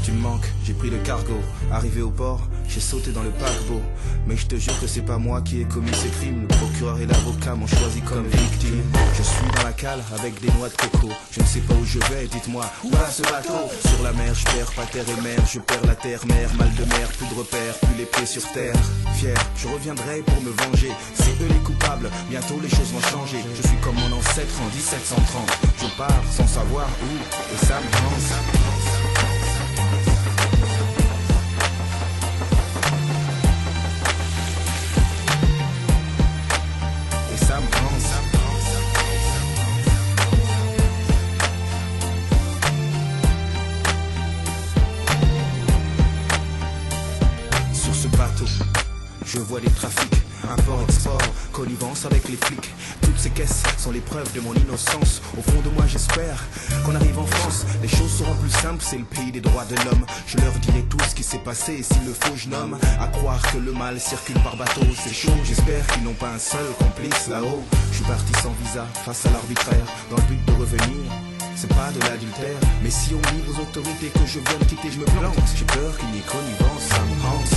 Tu me manques, j'ai pris le cargo. Arrivé au port, j'ai sauté dans le paquebot. Mais je te jure que c'est pas moi qui ai commis ces crimes. Le procureur et l'avocat m'ont choisi comme victime. Je suis dans la cale avec des noix de coco. Je ne sais pas où je vais, dites-moi, où va ce bateau? Sur la mer, je perds pas terre et mer. Je perds la terre, mer, mal de mer, plus de repères, plus les pieds sur terre. Fier, je reviendrai pour me venger. C'est eux les coupables, bientôt les choses vont changer. Je suis comme mon ancêtre en 1730. Je pars sans savoir où, et ça me rend. Sur ce bateau, je vois des trafics, import-export, connivence avec les flics. Toutes ces caisses sont les preuves de mon innocence. Au fond de moi j'espère qu'on arrive en France. Les choses seront plus simples, c'est le pays des droits de l'homme. Je leur dirai tout ce qui s'est passé et s'il le faut je nomme. À croire que le mal circule par bateau, c'est chaud. J'espère qu'ils n'ont pas un seul complice là-haut. Je suis parti sans visa, face à l'arbitraire, dans le but de revenir. C'est pas de l'adultère, mais si on dit aux autorités que je viens de quitter, je me plante. J'ai peur qu'il y ait connivence, ça me hante.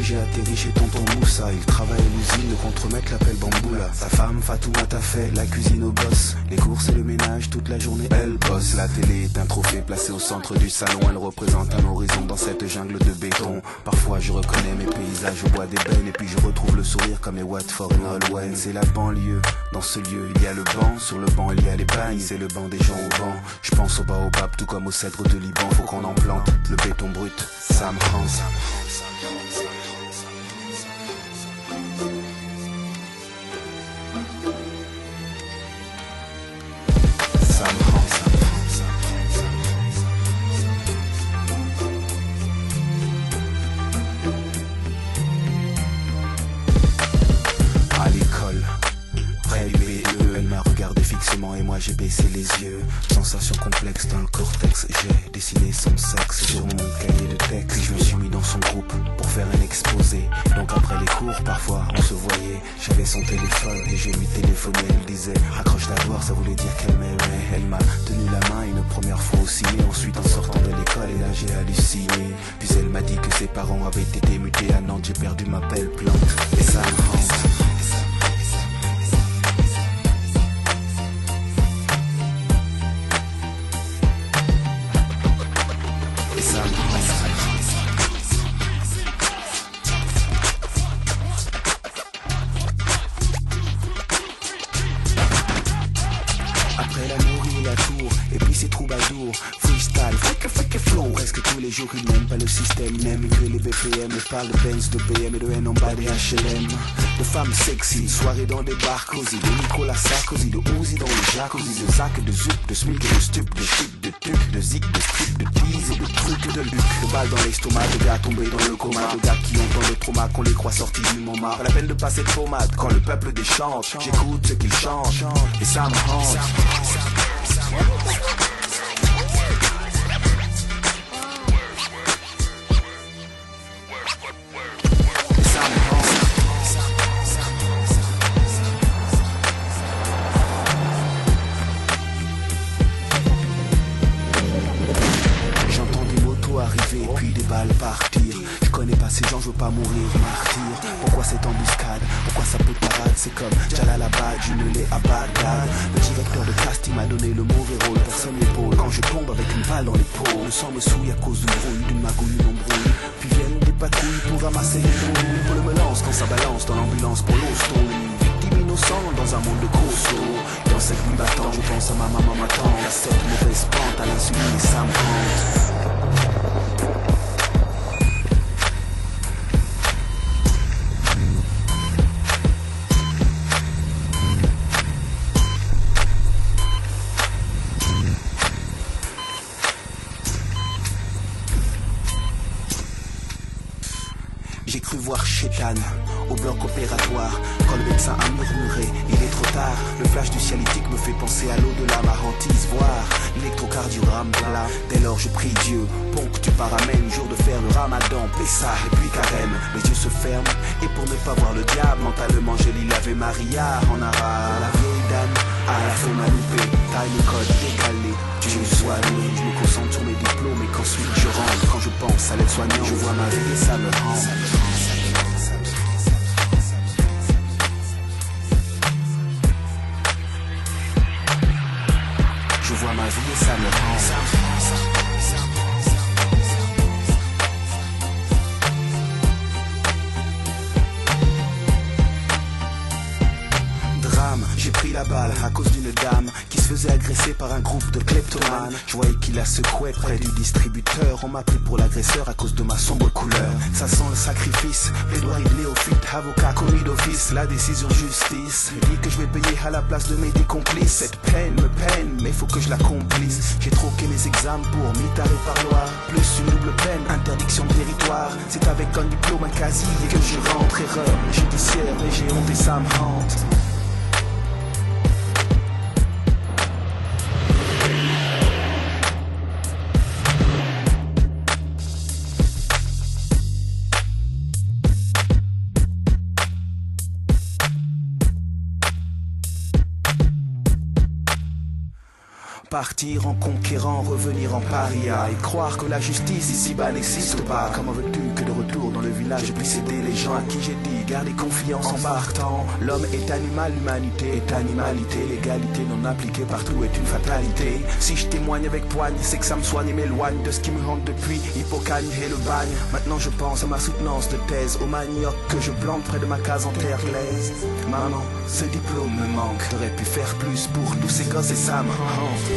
J'ai atterri chez tonton Moussa. Il travaille à l'usine de contremaître l'appel Bamboula. Sa femme Fatouma t'a fait la cuisine au boss. Les courses et le ménage toute la journée elle bosse. La télé est un trophée placé au centre du salon. Elle représente un horizon dans cette jungle de béton. Parfois je reconnais mes paysages au bois d'ébène. Et puis je retrouve le sourire comme les Watford et Nolwenn. C'est la banlieue, dans ce lieu il y a le banc. Sur le banc il y a les bagnes, c'est le banc des gens au banc. Je pense au baobab tout comme au cèdre de Liban. Faut qu'on en plante, le béton brut, ça me rend. À l'école, près du BE, elle m'a regardé fixement et moi j'ai baissé les yeux. Sensation complexe dans le cortex, j'ai dessiné son sexe sur mon cahier de texte. Je me suis mis dans son groupe pour faire un exposé. Donc après les cours, parfois on se voyait. J'avais son téléphone et je lui téléphonais. Elle disait raccroche d'abord, ça voulait dire qu'elle m'aimait. Elle m'a tenu la main une première fois au ciné. Ensuite en sortant de l'école et là j'ai halluciné. Puis elle m'a dit que ses parents avaient été mutés à Nantes. J'ai perdu ma belle plante et ça me hante. Après la nourrie et la tour, et puis c'est troubadour, freestyle, fake flow. Presque tous les jours ils n'aiment pas le système, ils n'aiment que les BPM. Je parle de Benz, de BM et de N en bas des HLM. De femmes sexy, soirée dans des bars cosy. De Nicolas Sarkozy, de Uzi dans le jacuzzi. De Zach, de Zup, de Smic et de Stup. De Tuc, de Tuc, de Zik, de Strip, de Tease et de trucs de Luc. De balles dans l'estomac, de gars tombés dans le coma. De gars qui ont dans le trauma, qu'on les croit sortis du Montmartre. Pas la peine de passer de pommade quand le peuple déchante. J'écoute ce qu'ils chantent et ça me hante. Arriver puis des balles partir. Je connais pas ces gens, je veux pas mourir martyr. Pourquoi cette embuscade? Pourquoi ça peut parade? C'est comme Jalalabad, jumelé à Bagdad. Le directeur de casting m'a donné le mauvais rôle. Personne n'épaule quand je tombe avec une balle dans l'épaule. Le sang me souille à cause d'une brouille, d'une magouille, d'une embrouille. Puis viennent des patrouilles pour ramasser les brouilles. Pour le me lance quand ça balance dans l'ambulance pour l'hosto. Victime innocent dans un monde de costaud. Dans cette nuit battante, je pense à ma maman m'attend. À cette mauvaise pente, à l'insuline et ça me hante. J'ai cru voir Chétane au bloc opératoire. Quand le médecin a murmuré, il est trop tard. Le flash du cialytique me fait penser à l'au-delà, ma hantise, voir l'électrocardiogramme là. Dès lors je prie Dieu, ponctue paramène, jour de faire le ramadan, Pessah et puis carême. Les yeux se ferment et pour ne pas voir le diable, mentalement je lis l'Ave Maria en arabe. La vieille dame à la fin m'a loupé, time code décalé. Dieu soit loué, je me concentre sur mes diplômes et qu'ensuite je rentre. Quand je pense à l'aide-soignant, je vois ma vie et ça me rend. Je vois ma vie et ça me rend. J'ai pris la balle à cause d'une dame qui se faisait agresser par un groupe de kleptomanes. Je voyais qu'il la secouait près du distributeur. On m'a pris pour l'agresseur à cause de ma sombre couleur. Ça sent le sacrifice, plaidoirie de néophyte, avocat commis d'office. La décision justice dit que je vais payer à la place de mes complices. Cette peine me peine, mais faut que je l'accomplisse. J'ai troqué mes examens pour militaire par loi. Plus une double peine, interdiction de territoire. C'est avec un diplôme, un casier que je rentre. Erreur judiciaire, mais j'ai honte et ça me hante. Partir en conquérant, revenir en paria et croire que la justice ici-bas n'existe pas. Comment veux-tu que de retour dans le village je puisse aider les gens à qui j'ai dit garder confiance en partant. L'homme est animal, l'humanité est animalité. L'égalité non appliquée partout est une fatalité. Si je témoigne avec poigne, c'est que ça me soigne et m'éloigne de ce qui me hante depuis Hippocagne et le bagne. Maintenant je pense à ma soutenance de thèse, au manioc que je plante près de ma case en terre glaise. Maman, ce diplôme me manque, j'aurais pu faire plus pour tous ces gosses et ça me hante.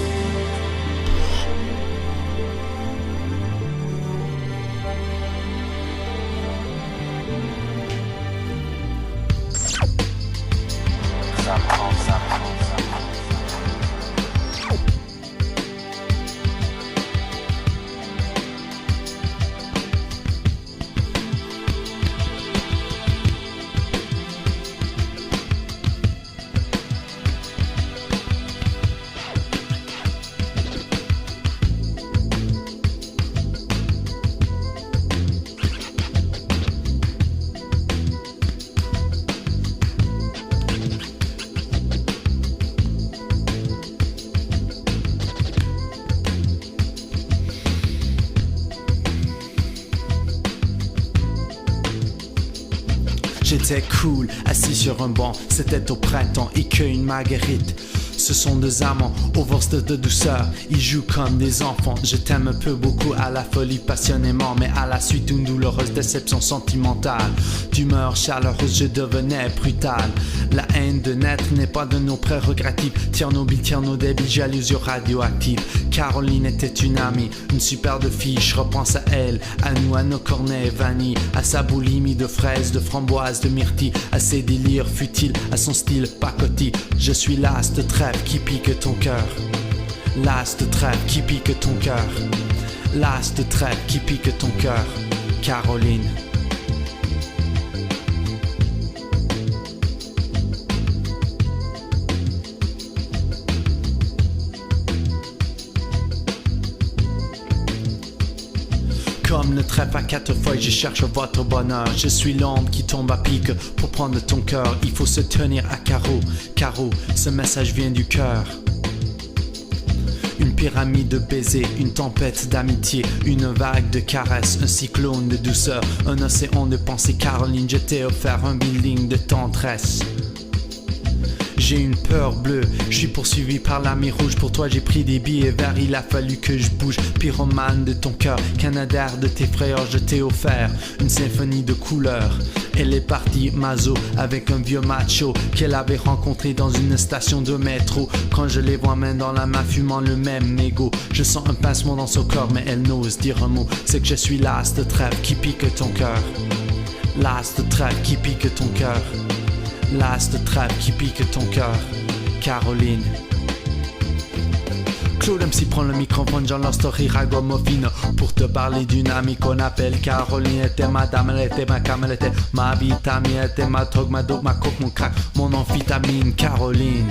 J'étais cool, assis sur un banc, c'était au printemps, et qu'une marguerite. Ce sont deux amants, au vorst de douceur, ils jouent comme des enfants. Je t'aime peu, beaucoup, à la folie passionnément, mais à la suite d'une douloureuse déception sentimentale. D'humeur chaleureuse, je devenais brutal. La haine de naître n'est pas de nos prérogatives. Tchernobyl, débit, jalousie radioactive. Caroline était une amie, une superbe fille, je repense à elle, à nous, à nos cornets vanille, à sa boulimie de fraises, de framboises, de myrtilles, à ses délires futiles, à son style pacotille. Je suis las de trêve qui pique ton cœur, las de trêve qui pique ton cœur, las de trêve qui pique ton cœur, Caroline. Comme le trèfle à quatre feuilles, je cherche votre bonheur. Je suis l'ombre qui tombe à pic. Pour prendre ton cœur, il faut se tenir à carreau. Carreau, ce message vient du cœur. Une pyramide de baisers, une tempête d'amitié, une vague de caresses, un cyclone de douceur, un océan de pensée. Caroline, je t'ai offert un building de tendresse. J'ai une peur bleue, je suis poursuivi par la mer rouge. Pour toi j'ai pris des billets verts, il a fallu que je bouge. Pyromane de ton cœur, canadaire de tes frayeurs, je t'ai offert une symphonie de couleurs. Elle est partie maso avec un vieux macho qu'elle avait rencontré dans une station de métro. Quand je les vois main dans la main fumant le même mégot, je sens un pincement dans son corps mais elle n'ose dire un mot. C'est que je suis las de trêve qui pique ton cœur, las de trêve qui pique ton cœur, las de trêve qui pique ton cœur, Caroline. Claude MC prend le microphone, j'en leur story ragamuffin pour te parler d'une amie qu'on appelle Caroline. Elle était ma dame, elle était ma cam, elle était ma vitamine, elle était ma drogue, ma dope, ma coke, mon crack, mon amphétamine, Caroline.